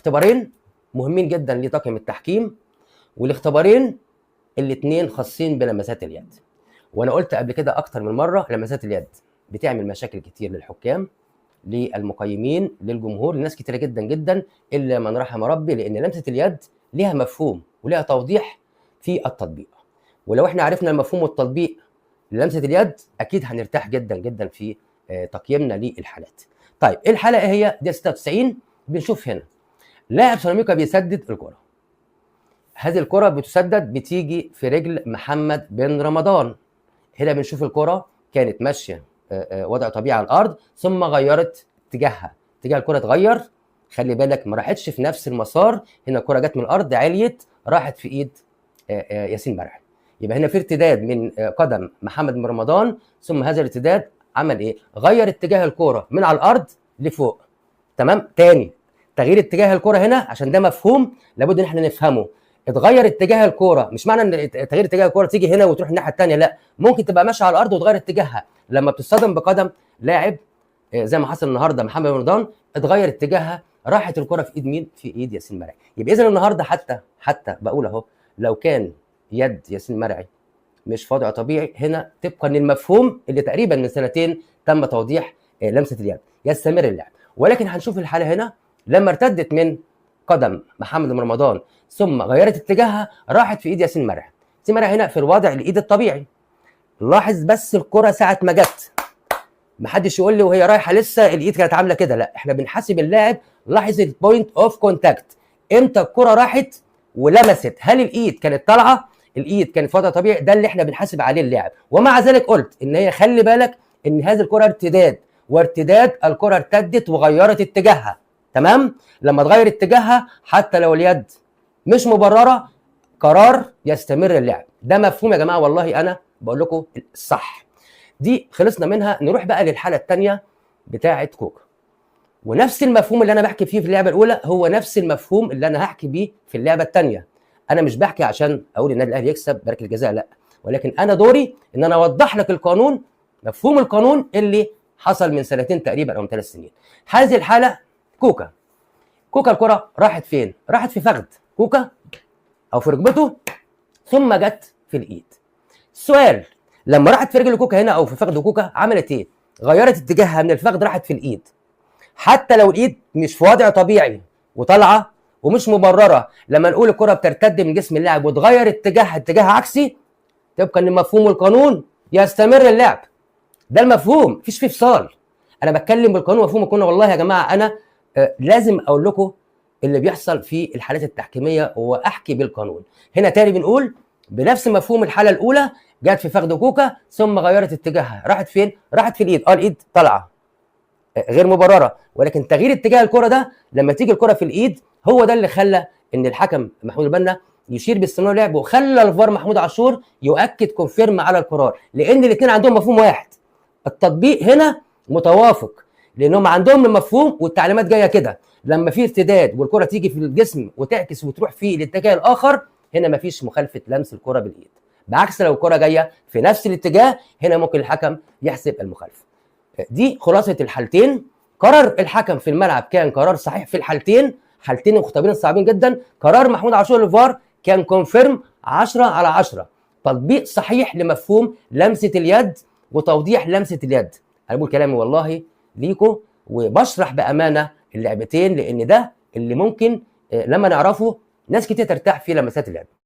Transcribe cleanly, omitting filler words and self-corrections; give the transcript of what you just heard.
اختبارين مهمين جدا لطاقم التحكيم، والاختبارين الاثنين خاصين بلمسات اليد. وانا قلت قبل كده اكتر من مره لمسات اليد بتعمل مشاكل كتير للحكام، للمقيمين، للجمهور، لناس كتيره جدا جدا الا من رحم ربي، لان لمسه اليد ليها مفهوم وليها توضيح في التطبيق. ولو احنا عرفنا المفهوم والتطبيق للمسه اليد اكيد هنرتاح جدا جدا في تقييمنا للحالات. طيب ايه الحاله؟ ايه هي؟ دي 96. بنشوف هنا لاعب سيراميكا بيسدد الكره. هذه الكره بتسدد بتيجي في رجل محمد بن رمضان. هنا بنشوف الكره كانت ماشيه وضع طبيعي على الارض، ثم غيرت اتجاهها، اتجاه الكره اتغير. خلي بالك ما راحتش في نفس المسار، هنا الكره جت من الارض عليت راحت في ايد ياسين مرعي. يبقى هنا في ارتداد من قدم محمد بن رمضان، ثم هذا الارتداد عمل ايه؟ غير اتجاه الكره من على الارض لفوق. تمام؟ تاني تغيير اتجاه الكره هنا عشان ده مفهوم لابد ان احنا نفهمه. اتغير اتجاه الكوره، مش معنى ان تغيير اتجاه الكوره تيجي هنا وتروح الناحيه الثانيه، لا، ممكن تبقى ماشيه على الارض وتغير اتجاهها. لما بتصطدم بقدم لاعب زي ما حصل النهارده محمد بن رمضان، اتغير اتجاهها، راحت الكوره في ايد مين؟ في ايد ياسين مرعي. يبقى اذا النهارده حتى بقول اهو، لو كان يد ياسين مرعي مش في وضع طبيعي، هنا طبقا للمفهوم اللي تقريبا من سنتين تم توضيح لمسه اليد، يستمر اللعب. ولكن هنشوف الحاله هنا لما ارتدت من قدم محمد بن رمضان ثم غيرت اتجاهها راحت في ايد ياسين مرعي. ياسين مرعي هنا في الوضع الايد الطبيعي. لاحظ بس الكره ساعه ما جت، محدش يقول لي وهي رايحه لسه الايد كانت عامله كده، لا، احنا بنحاسب اللاعب. لاحظ البوينت اوف كونتاكت، امتى الكره راحت ولمست، هل الايد كانت طالعه، الايد كانت في وضع طبيعي، ده اللي احنا بنحاسب عليه اللاعب. ومع ذلك قلت ان هي خلي بالك ان هذه الكره ارتداد، وارتداد الكره ارتدت وغيرت اتجاهها. تمام؟ لما تغير اتجاهها حتى لو اليد مش مبرره، قرار يستمر اللعب. ده مفهوم يا جماعه، والله انا بقول لكم الصح. دي خلصنا منها، نروح بقى للحاله الثانيه بتاعه كوكا. ونفس المفهوم اللي انا بحكي فيه في اللعبه الاولى هو نفس المفهوم اللي انا هحكي بيه في اللعبه الثانيه. انا مش بحكي عشان اقول النادي الاهلي يكسب بركه الجزاء، لا، ولكن انا دوري ان انا اوضح لك القانون، مفهوم القانون اللي حصل من سنتين تقريبا او من 3 سنين. هذه الحاله كوكا الكره راحت فين؟ راحت في فخذ كوكا او في ركبته ثم جت في الايد. السؤال، لما راحت في رجل كوكا هنا او في فخذ كوكا عملت ايه؟ غيرت اتجاهها من الفخذ راحت في الايد. حتى لو الايد مش في وضع طبيعي وطالعه ومش مبرره، لما نقول الكره بترتد من جسم اللاعب وتغير اتجاه عكسي طبقا لمفهوم القانون يستمر اللعب. ده المفهوم، مفيش فيه فصال. انا بتكلم بالقانون، مفهوم القانون. والله يا جماعه انا لازم اقول لكم اللي بيحصل في الحالات التحكيميه واحكي بالقانون. هنا تاني بنقول بنفس مفهوم الحاله الاولى، جت في فخذ كوكا ثم غيرت اتجاهها، راحت فين؟ راحت في الايد. الايد طالعه غير مبرره، ولكن تغيير اتجاه الكره ده لما تيجي الكره في الايد هو ده اللي خلى ان الحكم محمود البنا يشير باستمرار لعب، وخلى الفار محمود عاشور يؤكد كونفيرم على القرار، لان الاثنين عندهم مفهوم واحد. التطبيق هنا متوافق لانهم عندهم المفهوم والتعليمات جايه كده. لما في ارتداد والكره تيجي في الجسم وتعكس وتروح في الاتجاه الاخر، هنا مفيش مخالفه لمس الكره بالايد. بعكس لو الكره جايه في نفس الاتجاه، هنا ممكن الحكم يحسب المخالفه. دي خلاصه الحالتين. قرار الحكم في الملعب كان قرار صحيح في الحالتين، حالتين مختبرين صعبين جدا. قرار محمود عاشور الفار كان كونفيرم 10/10، تطبيق صحيح لمفهوم لمسه اليد وتوضيح لمسه اليد. انا بقول كلامي والله ليكم وبشرح بامانه اللعبتين، لان ده اللي ممكن لما نعرفه ناس كتير ترتاح في لمسات اليد.